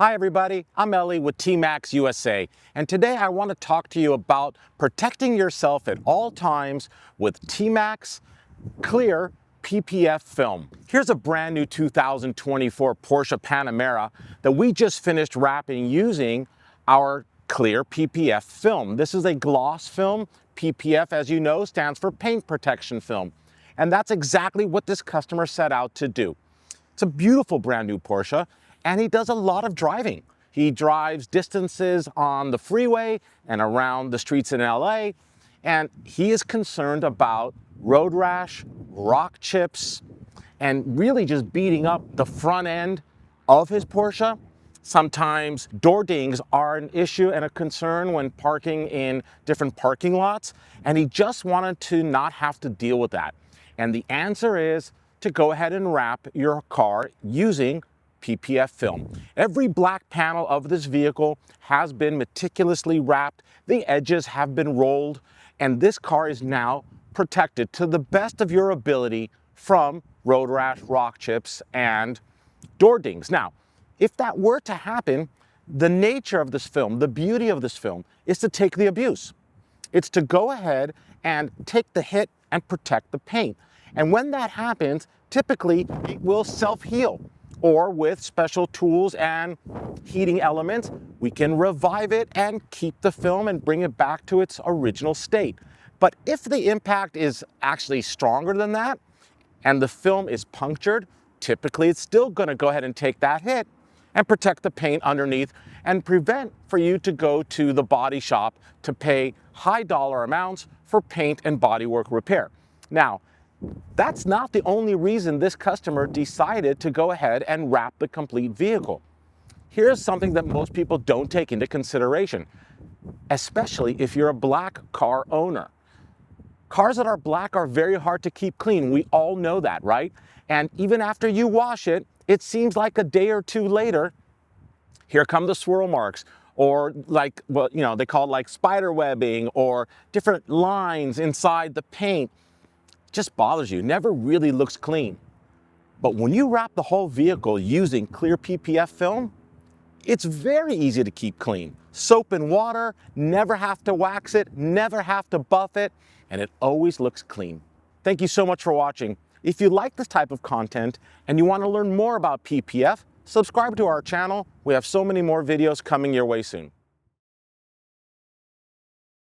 Hi everybody, I'm Ellie with TMaxx USA, and today I want to talk to you about protecting yourself at all times with TMaxx Clear PPF film. Here's a brand new 2024 Porsche Panamera that we just finished wrapping using our Clear PPF film. This is a gloss film. PPF, as you know, stands for paint protection film, and that's exactly what this customer set out to do. It's a beautiful brand new Porsche, and he does a lot of driving. He drives distances on the freeway and around the streets in LA, and he is concerned about road rash, rock chips, and really just beating up the front end of his Porsche. Sometimes door dings are an issue and a concern when parking in different parking lots, and he just wanted to not have to deal with that. And the answer is to go ahead and wrap your car using PPF film. Every black panel of this vehicle has been meticulously wrapped, the edges have been rolled, and this car is now protected to the best of your ability from road rash, rock chips, and door dings. Now, if that were to happen, the nature of this film, the beauty of this film, is to take the abuse. It's to go ahead and take the hit and protect the paint. And when that happens, typically it will self-heal, or with special tools and heating elements, we can revive it and keep the film and bring it back to its original state. But if the impact is actually stronger than that and the film is punctured, typically it's still going to go ahead and take that hit and protect the paint underneath and prevent for you to go to the body shop to pay high dollar amounts for paint and bodywork repair. Now, that's not the only reason this customer decided to go ahead and wrap the complete vehicle. Here's something that most people don't take into consideration, especially if you're a black car owner. Cars that are black are very hard to keep clean. We all know that, right? And even after you wash it, it seems like a day or two later, here come the swirl marks, or like, well, you know, they call it like spider webbing or different lines inside the paint. Just bothers you, never really looks clean. But when you wrap the whole vehicle using clear PPF film, it's very easy to keep clean. Soap and water, never have to wax it, never have to buff it, and it always looks clean. Thank you so much for watching. If you like this type of content and you want to learn more about PPF, subscribe to our channel. We have so many more videos coming your way soon.